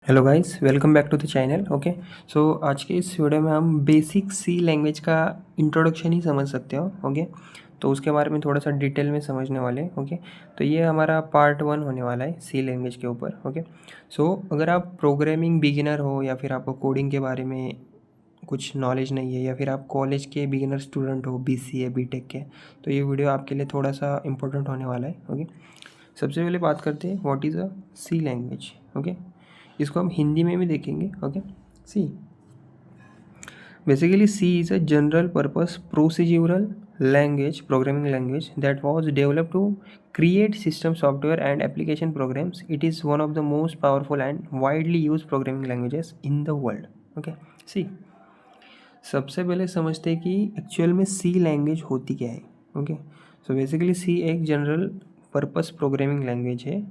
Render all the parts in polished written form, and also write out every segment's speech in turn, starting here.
Hello guys, welcome back to the channel. Okay, so आज के इस वीडियो में हम बेसिक सी लैंग्वेज का इंट्रोडक्शन ही समझ सकते हो। ओके, तो उसके बारे में थोड़ा सा डिटेल में समझने वाले हैं। ओके, तो ये हमारा पार्ट 1 होने वाला है सी लैंग्वेज के ऊपर। ओके, सो अगर आप प्रोग्रामिंग बिगिनर हो या फिर आपको कोडिंग के बारे में कुछ नॉलेज नहीं है या फिर आप कॉलेज के बिगिनर स्टूडेंट हो BCA BTech के, तो ये वीडियो आपके लिए थोड़ा सा इंपॉर्टेंट होने वाला है। ओके, सबसे पहले बात करते हैं what is a C language. Okay, इसको हम हिंदी में भी देखेंगे। Okay, C basically C is a general purpose procedural language, programming language that was developed to create system software and application programs. It is one of the most powerful and widely used programming languages in the world. Okay, सी सबसे पहले समझते हैं कि actual में सी language होती क्या है। Okay, so basically सी एक जनरल पर्पस प्रोग्रामिंग लैंग्वेज है।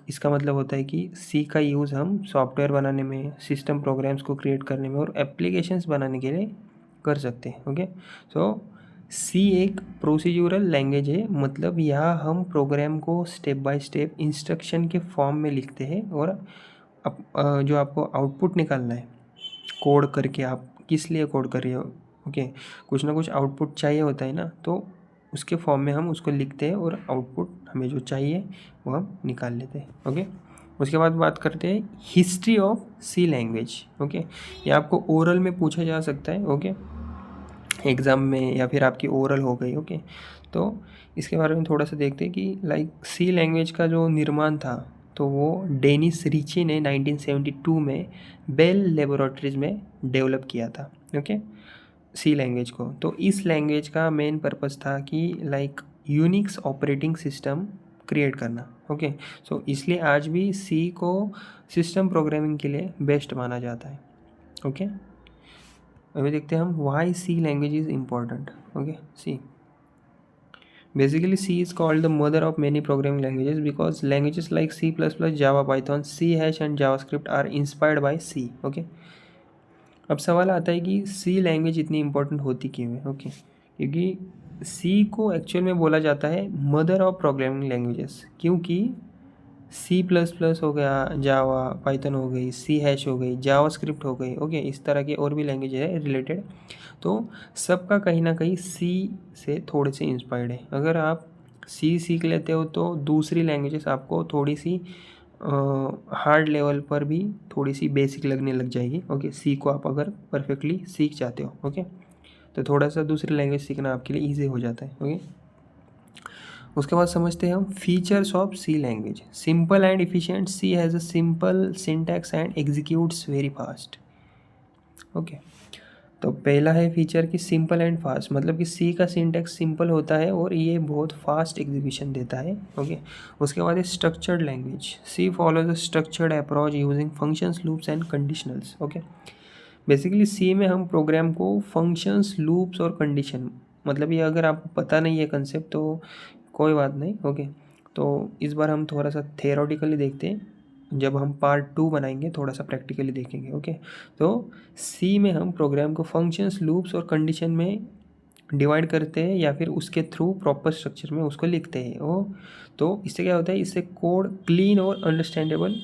इसका मतलब होता है कि सी का यूज़ हम सॉफ्टवेयर बनाने में, सिस्टम प्रोग्राम्स को क्रिएट करने में और एप्लीकेशंस बनाने के लिए कर सकते हैं। ओके, सो सी एक प्रोसीड्यूरल लैंग्वेज है, मतलब यहाँ हम प्रोग्राम को स्टेप बाय स्टेप इंस्ट्रक्शन के फॉर्म में लिखते हैं और जो आपको आउटपुट निकालना है कोड करके, आप किस लिए कोड कर रहे हो। ओके, कुछ ना कुछ आउटपुट चाहिए होता है ना, तो उसके फॉर्म में हम उसको लिखते हैं और आउटपुट हमें जो चाहिए वो हम निकाल लेते हैं। ओके, उसके बाद बात करते हैं history of C language. Okay, ये आपको ओरल में पूछा जा सकता है। ओके, एग्ज़ाम में या फिर आपकी ओरल हो गई। ओके, तो इसके बारे में थोड़ा सा देखते हैं कि सी लैंग्वेज का जो निर्माण था, तो वो डेनिस रिची ने 1972 में बेल लेबोरेटरीज में डेवलप किया था। ओके, सी लैंग्वेज को, तो इस लैंग्वेज का मेन पर्पस था कि यूनिक्स ऑपरेटिंग सिस्टम क्रिएट करना। ओके, सो इसलिए आज भी सी को सिस्टम प्रोग्रामिंग के लिए बेस्ट माना जाता है। ओके, अभी देखते हैं हम why C language is important. Okay, C basically C is called the mother of many programming languages because languages like C++, Java, Python, C# and JavaScript are inspired by C. Okay, अब सवाल आता है कि C language इतनी important होती क्यों है। Okay, क्योंकि सी को एक्चुअल में बोला जाता है मदर ऑफ प्रोग्रामिंग लैंग्वेजेस, क्योंकि C++ हो गया, जावा, पाइथन हो गई, C# हो गई, जावास्क्रिप्ट हो गई। ओके, इस तरह के और भी लैंग्वेज है रिलेटेड, तो सबका कहीं ना कहीं सी से थोड़े से इंस्पायर्ड है। अगर आप सी सीख लेते हो तो दूसरी लैंग्वेजेस आपको थोड़ी सी हार्ड लेवल पर भी थोड़ी सी बेसिक लगने लग जाएगी। ओके, सी को आप अगर परफेक्टली सीख जाते हो, ओके, तो थोड़ा सा दूसरी लैंग्वेज सीखना आपके लिए ईजी हो जाता है। ओके, उसके बाद समझते हैं हम features of C language. Simple and efficient, C has a simple syntax and executes very fast. Okay, तो पहला है फीचर कि सिंपल एंड फास्ट, मतलब कि सी का सिंटैक्स सिंपल होता है और ये बहुत फास्ट एग्जीक्यूशन देता है। ओके, उसके बाद है structured language. C follows a structured approach using functions, loops and conditionals. Okay, basically C में हम प्रोग्राम को फंक्शंस, लूप्स और कंडीशन, मतलब ये अगर आपको पता नहीं है कंसेप्ट तो कोई बात नहीं। ओके, तो इस बार हम थोड़ा सा थियोरेटिकली देखते हैं, जब हम पार्ट 2 बनाएंगे थोड़ा सा प्रैक्टिकली देखेंगे। ओके, तो सी में हम प्रोग्राम को फंक्शंस, लूप्स और कंडीशन में डिवाइड करते हैं या फिर उसके थ्रू प्रॉपर स्ट्रक्चर में उसको लिखते हैं। ओ, तो इससे क्या होता है, इससे कोड क्लीन और अंडरस्टैंडेबल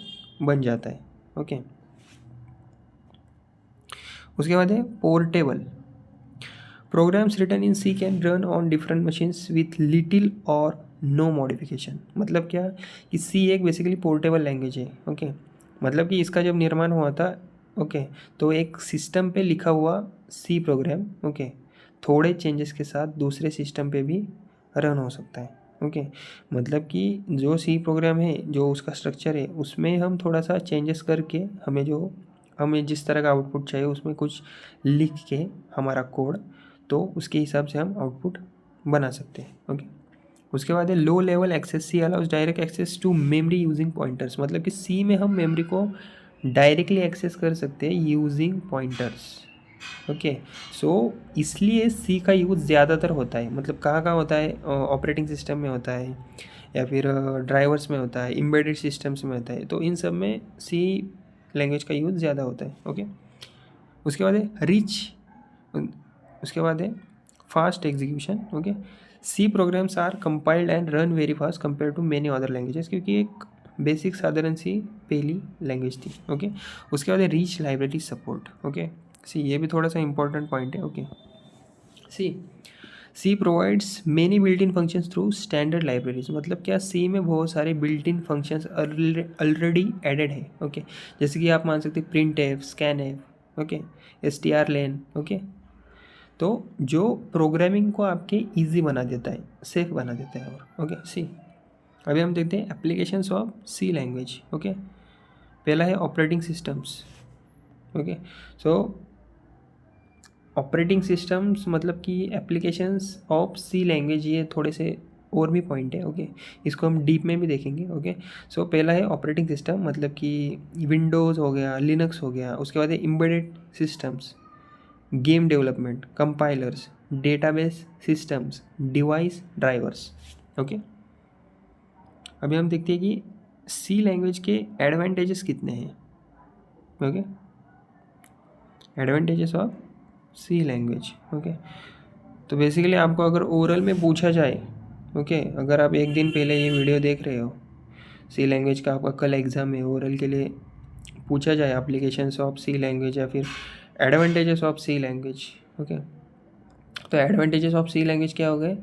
बन जाता है। ओके, उसके बाद है portable. Programs written in C can run on different machines with little or no modification. मतलब क्या कि सी एक बेसिकली पोर्टेबल लैंग्वेज है। ओके, मतलब कि इसका जब निर्माण हुआ था, ओके, तो एक सिस्टम पे लिखा हुआ सी प्रोग्राम, ओके, थोड़े चेंजेस के साथ दूसरे सिस्टम पे भी रन हो सकता है। ओके, मतलब कि जो सी प्रोग्राम है, जो उसका स्ट्रक्चर है, उसमें हम थोड़ा सा चेंजेस करके हमें जिस तरह का आउटपुट चाहिए उसमें कुछ लिख के हमारा कोड, तो उसके हिसाब से हम आउटपुट बना सकते हैं। ओके, उसके बाद है low level access. C allows direct access to memory using pointers, मतलब कि सी में हम मेमोरी को डायरेक्टली एक्सेस कर सकते हैं यूजिंग पॉइंटर्स। ओके, सो इसलिए सी का यूज़ ज़्यादातर होता है, मतलब कहाँ कहाँ होता है, ऑपरेटिंग सिस्टम में होता है या फिर ड्राइवर्स में होता है, एम्बेडेड सिस्टम्स में होता है, तो इन सब में सी लैंग्वेज का यूज़ ज़्यादा होता है। ओके, उसके बाद है रिच, उसके बाद है fast execution. Okay, C programs are compiled and run very fast compare to many other languages, क्योंकि एक बेसिक साधारण सी पहली लैंग्वेज थी। ओके, उसके बाद rich library support. Okay, C ये भी थोड़ा सा इंपॉर्टेंट पॉइंट है। Okay, C provides many built in functions through standard libraries. मतलब क्या, सी में बहुत सारे built in functions already added है। ओके, जैसे कि आप मान सकते हैं printf, scanf, okay, str लेन। ओके, तो जो प्रोग्रामिंग को आपके इजी बना देता है, सेफ बना देता है। और ओके, सी अभी हम देखते हैं applications of C language. Okay, पहला है operating systems. Okay, so operating systems मतलब कि एप्लीकेशंस ऑफ सी लैंग्वेज, ये थोड़े से और भी पॉइंट है। ओके, इसको हम डीप में भी देखेंगे। ओके, सो पहला है ऑपरेटिंग सिस्टम, मतलब कि विंडोज़ हो गया, लिनक्स हो गया। उसके बाद है embedded systems, game development, compilers, database systems, device drivers. Okay, अभी हम देखते हैं कि सी लैंग्वेज के एडवांटेजेस कितने हैं। Okay, advantages of C language. Okay, तो बेसिकली आपको अगर ओरल में पूछा जाए, ओके, अगर आप एक दिन पहले ये वीडियो देख रहे हो, सी लैंग्वेज का आपका कल एग्ज़ाम है, ओरल के लिए पूछा जाए एप्लीकेशंस ऑफ सी लैंग्वेज या फिर advantages of C language. Okay, तो एडवांटेजेस ऑफ सी लैंग्वेज क्या हो गए,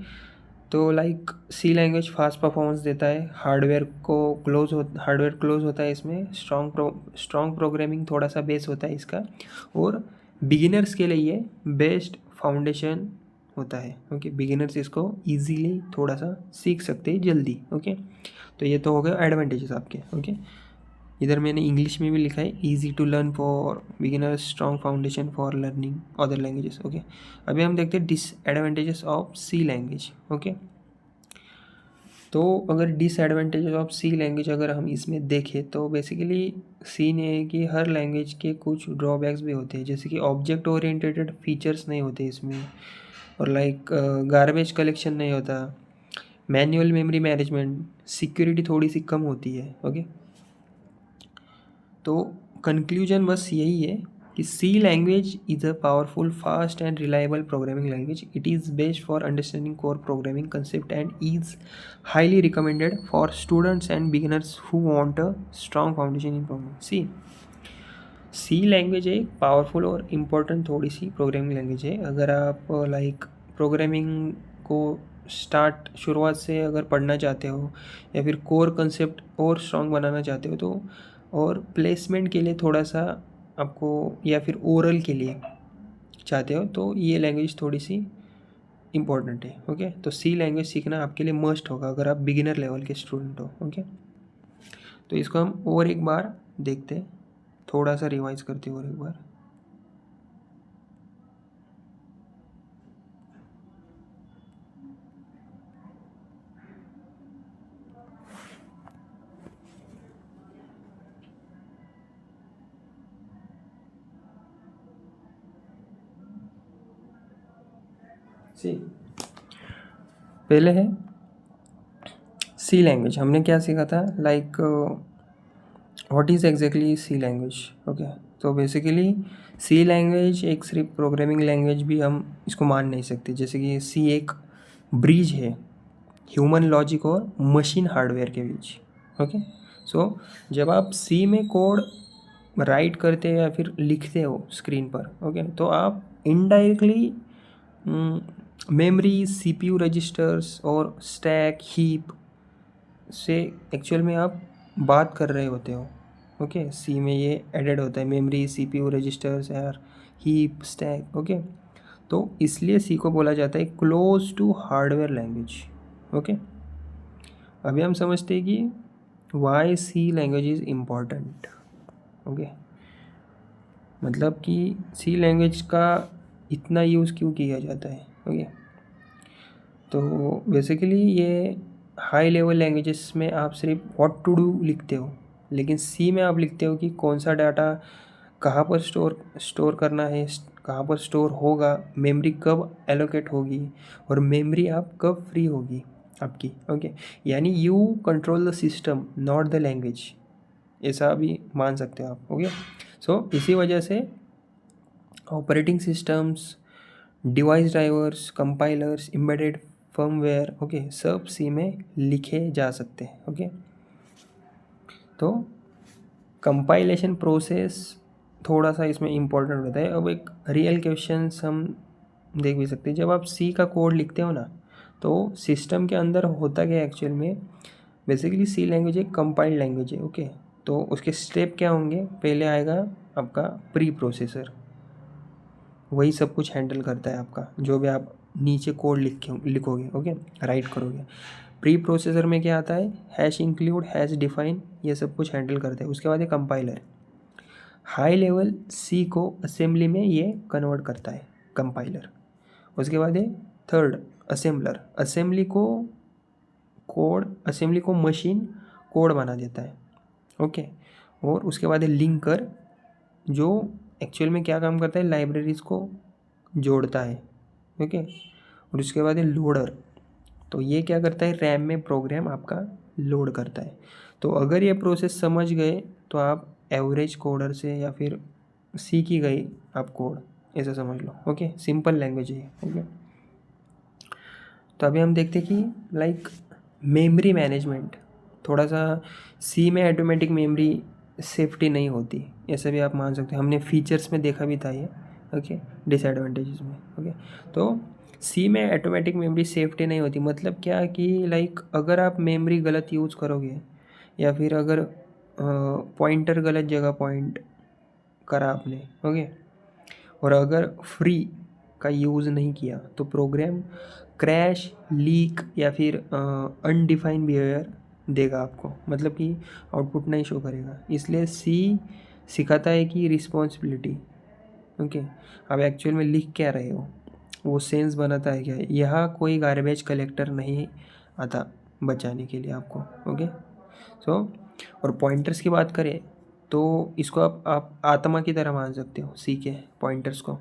तो like C language fast performance देता है, हार्डवेयर क्लोज होता है इसमें, स्ट्रॉन्ग प्रोग्रामिंग थोड़ा सा बेस होता है इसका, और बिगिनर्स के लिए ये बेस्ट फाउंडेशन होता है। ओके, बिगिनर्स इसको इजीली थोड़ा सा सीख सकते हैं जल्दी। ओके, तो ये तो हो गए एडवांटेजेस आपके। ओके, इधर मैंने इंग्लिश में भी लिखा है, easy to learn for beginners, strong foundation for learning other languages. Okay, अभी हम देखते हैं disadvantages of C language. Okay, तो अगर डिसएडवांटेजेस ऑफ सी लैंग्वेज अगर हम इसमें देखें तो बेसिकली सीन ये है कि हर लैंग्वेज के कुछ ड्रॉबैक्स भी होते हैं, जैसे कि ऑब्जेक्ट ओरिएंटेड फीचर्स नहीं होते इसमें, और लाइक गार्बेज कलेक्शन नहीं होता, मैनुअल मेमोरी मैनेजमेंट, सिक्योरिटी थोड़ी सी कम होती है। ओके, तो कंक्लूजन बस यही है कि C language is a powerful, fast and reliable programming language. It is based for understanding core programming concept and is highly recommended for students and beginners who want a strong foundation in programming. C language एक powerful और important थोड़ी सी programming language है। अगर आप like programming को शुरुआत से अगर पढ़ना चाहते हो या फिर कोर कंसेप्ट और स्ट्रॉन्ग बनाना चाहते हो, तो और प्लेसमेंट के लिए थोड़ा सा आपको, या फिर ओरल के लिए चाहते हो, तो ये लैंग्वेज थोड़ी सी इम्पोर्टेंट है। ओके, तो सी लैंग्वेज सीखना आपके लिए मस्ट होगा अगर आप बिगिनर लेवल के स्टूडेंट हो। ओके, तो इसको हम और एक बार देखते हैं, थोड़ा सा रिवाइज करते हैं और एक बार। सी पहले है सी लैंग्वेज, हमने क्या सीखा था, like what is exactly C language. Okay, तो बेसिकली सी लैंग्वेज एक सिर्फ प्रोग्रामिंग लैंग्वेज भी हम इसको मान नहीं सकते, जैसे कि सी एक ब्रिज है ह्यूमन लॉजिक और मशीन हार्डवेयर के बीच। ओके, सो जब आप सी में कोड राइट करते हो या फिर लिखते हो स्क्रीन पर, ओके, तो आप इनडायरेक्टली मेमोरी, सीपीयू रजिस्टर्स और स्टैक हीप से एक्चुअल में आप बात कर रहे होते हो। ओके, सी में ये एडेड होता है, मेमोरी, सीपीयू रजिस्टर्स यार, हीप, स्टैक। ओके, तो इसलिए सी को बोला जाता है close to hardware language. Okay, अभी हम समझते हैं कि why C language is important. Okay, मतलब कि सी लैंग्वेज का इतना यूज़ क्यों किया जाता है। ओके, तो बेसिकली ये हाई लेवल लैंग्वेजेस में आप सिर्फ व्हाट टू डू लिखते हो, लेकिन सी में आप लिखते हो कि कौन सा डाटा कहाँ पर स्टोर करना है, कहाँ पर स्टोर होगा, मेमोरी कब एलोकेट होगी, और मेमोरी आप कब फ्री होगी आपकी। ओके, यानी you control the system not the language, ऐसा भी मान सकते हो आप। ओके, सो इसी वजह से operating systems, device drivers, compilers, embedded firmware, okay, सब सी में लिखे जा सकते हैं। ओके, तो कंपाइलेशन प्रोसेस थोड़ा सा इसमें इम्पोर्टेंट होता है। अब एक रियल क्वेश्चन हम देख भी सकते हैं। जब आप सी का कोड लिखते हो ना, तो सिस्टम के अंदर होता क्या एक्चुअल में, बेसिकली सी लैंग्वेज एक कंपाइल्ड लैंग्वेज है। ओके, तो उसके स्टेप क्या होंगे, पहले आएगा आपका प्री प्रोसेसर, वही सब कुछ हैंडल करता है आपका, जो भी आप नीचे कोड लिखोगे, ओके, राइट करोगे। प्री प्रोसेसर में क्या आता है, हैश इंक्लूड, हैश डिफाइन, ये सब कुछ हैंडल करता है। उसके बाद ये कंपाइलर, हाई लेवल सी को असेंबली में ये कन्वर्ट करता है कंपाइलर। उसके बाद ये थर्ड असेंबलर, असेंबली को मशीन कोड बना देता है। ओके, और उसके बाद है लिंकर, जो एक्चुअल में क्या काम करता है, लाइब्रेरीज को जोड़ता है। ओके, और उसके बाद है लोडर, तो ये क्या करता है, रैम में प्रोग्राम आपका लोड करता है। तो अगर ये प्रोसेस समझ गए तो आप एवरेज कोडर से या फिर सीख ही गए आप कोड, ऐसा समझ लो। ओके, सिंपल लैंग्वेज है। ओके, तो अभी हम देखते हैं कि लाइक मेमोरी मैनेजमेंट, थोड़ा सा सी में ऑटोमेटिक मेमोरी सेफ्टी नहीं होती, ऐसे भी आप मान सकते हो। हमने फीचर्स में देखा भी था ये। ओके, डिसएडवांटेजेस में। ओके, तो सी में ऑटोमेटिक मेमोरी सेफ्टी नहीं होती, मतलब क्या कि लाइक अगर आप मेमोरी गलत यूज़ करोगे या फिर अगर पॉइंटर गलत जगह पॉइंट करा आपने, ओके, और अगर फ्री का यूज़ नहीं किया तो प्रोग्राम क्रैश, लीक या फिर अनडिफाइंड बिहेवियर देगा आपको, मतलब कि आउटपुट नहीं शो करेगा। इसलिए सी सिखाता है कि रिस्पॉन्सिबिलिटी, ओके, आप एक्चुअल में लिख क्या रहे हो, वो सेंस बनाता है क्या, यहाँ कोई गार्बेज कलेक्टर नहीं आता बचाने के लिए आपको। ओके, सो और पॉइंटर्स की बात करें तो इसको आप आत्मा की तरह मान सकते हो सी के पॉइंटर्स को।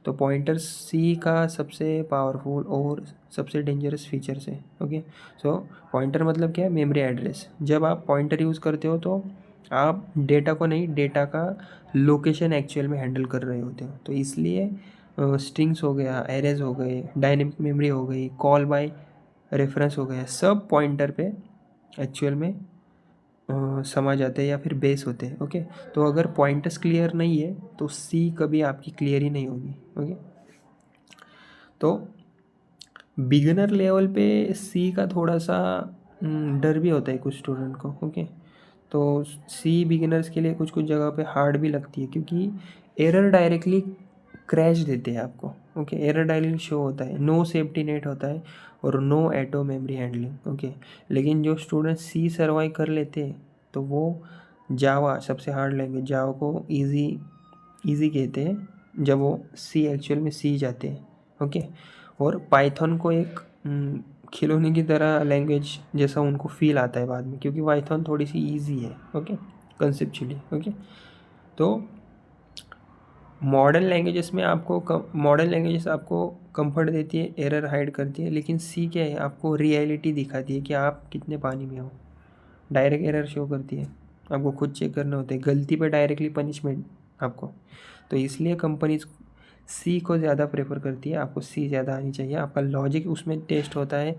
तो पॉइंटर्स सी का सबसे पावरफुल और सबसे डेंजरस फीचर्स है। ओके, सो पॉइंटर मतलब क्या है, मेमोरी एड्रेस। जब आप पॉइंटर यूज़ करते हो तो आप डेटा को नहीं, डेटा का लोकेशन एक्चुअल में हैंडल कर रहे होते हो। तो इसलिए स्ट्रिंग्स हो गया, एरेज हो गए, डायनेमिक मेमोरी हो गई, कॉल बाय रेफरेंस हो गया, सब पॉइंटर पे एक्चुअल में समा जाते हैं या फिर बेस होते हैं। ओके, तो अगर पॉइंटर्स क्लियर नहीं है तो सी कभी आपकी क्लियर ही नहीं होगी। ओके, तो बिगिनर लेवल पे सी का थोड़ा सा डर भी होता है कुछ स्टूडेंट को। ओके, तो सी बिगिनर्स के लिए कुछ कुछ जगह पे हार्ड भी लगती है, क्योंकि एरर डायरेक्टली क्रैश देते हैं आपको। ओके, एरर डायरेक्टली शो होता है, नो सेफ्टी नेट होता है और नो एटो मेमोरी हैंडलिंग। ओके, लेकिन जो स्टूडेंट सी सर्वाइव कर लेते हैं तो वो जावा, सबसे हार्ड लैंग्वेज, जावा को इजी कहते हैं जब वो सी एक्चुअल में सी जाते हैं। ओके, और पाइथन को एक खिलौने की तरह लैंग्वेज जैसा उनको फील आता है बाद में, क्योंकि पाइथन थोड़ी सी इजी है। Okay, conceptually. ओके, तो मॉडर्न लैंग्वेजेस आपको कंफर्ट देती है, एरर हाइड करती है, लेकिन सी क्या है, आपको रियलिटी दिखाती है कि आप कितने पानी में हो। डायरेक्ट एरर शो करती है, आपको खुद चेक करना होता है, गलती पे डायरेक्टली पनिशमेंट आपको। तो इसलिए कंपनीज सी को ज़्यादा प्रेफर करती है, आपको सी ज़्यादा आनी चाहिए। आपका लॉजिक उसमें टेस्ट होता है,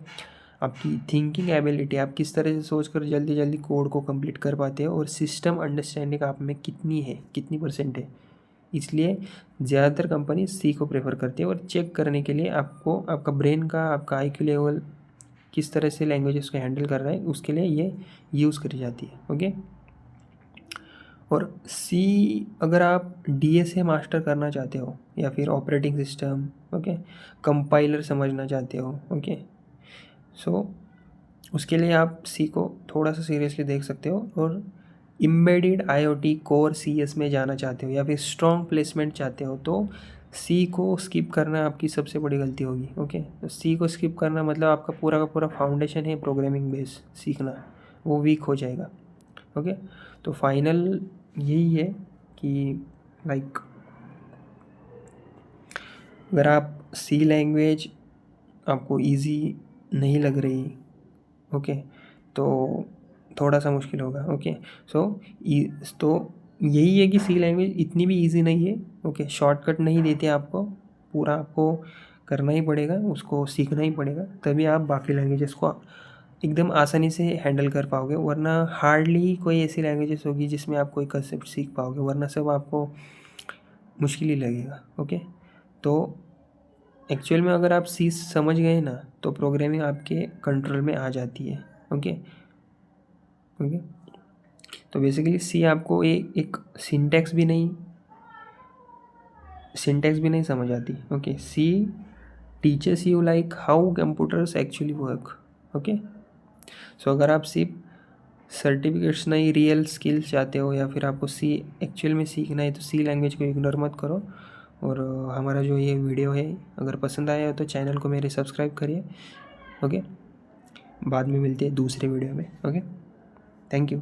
आपकी थिंकिंग एबिलिटी, आप किस तरह से सोचकर जल्दी जल्दी कोड को कंप्लीट कर पाते हो, और सिस्टम अंडरस्टैंडिंग आप में कितनी है, कितनी परसेंट है। इसलिए ज़्यादातर कंपनी सी को प्रेफर करती है, और चेक करने के लिए आपको आपका ब्रेन का, आपका आईक्यू लेवल किस तरह से लैंग्वेजेस को हैंडल कर रहा है, उसके लिए ये यूज़ करी जाती है। ओके, और सी अगर आप डीएसए मास्टर करना चाहते हो या फिर ऑपरेटिंग सिस्टम, ओके, कंपाइलर समझना चाहते हो, ओके, सो उसके लिए आप सी को थोड़ा सा सीरियसली देख सकते हो। और एम्बेडेड आईओटी कोर सीएस में जाना चाहते हो या फिर स्ट्रॉन्ग प्लेसमेंट चाहते हो तो सी को स्किप करना आपकी सबसे बड़ी गलती होगी। ओके, तो सी को स्किप करना मतलब आपका पूरा का पूरा फाउंडेशन है प्रोग्रामिंग बेस सीखना, वो वीक हो जाएगा। ओके, तो फाइनल यही है कि लाइक अगर आप सी लैंग्वेज आपको इजी नहीं लग रही, ओके, तो थोड़ा सा मुश्किल होगा। ओके, सो तो यही है कि सी लैंग्वेज इतनी भी इजी नहीं है। ओके, शॉर्टकट नहीं देते आपको, पूरा आपको करना ही पड़ेगा, उसको सीखना ही पड़ेगा, तभी आप बाकी लैंग्वेजेस को एकदम आसानी से हैंडल कर पाओगे, वरना हार्डली कोई ऐसी लैंग्वेजेस होगी जिसमें आप कोई कंसेप्ट सीख पाओगे, वरना सब आपको मुश्किल ही लगेगा। ओके, तो एक्चुअल में अगर आप सी समझ गए ना तो प्रोग्रामिंग आपके कंट्रोल में आ जाती है। ओके ओके, तो बेसिकली सी आपको एक सिंटैक्स भी नहीं समझ आती। Okay, C teaches you like how computers actually work. Okay, so अगर आप सिर्फ सर्टिफिकेट्स नहीं, रियल स्किल्स चाहते हो, या फिर आपको सी एक्चुअल में सीखना है, तो सी लैंग्वेज को इग्नोर मत करो। और हमारा जो ये वीडियो है अगर पसंद आया हो तो चैनल को मेरे सब्सक्राइब करिए। ओके, बाद में मिलते हैं दूसरे वीडियो में। Okay, thank you.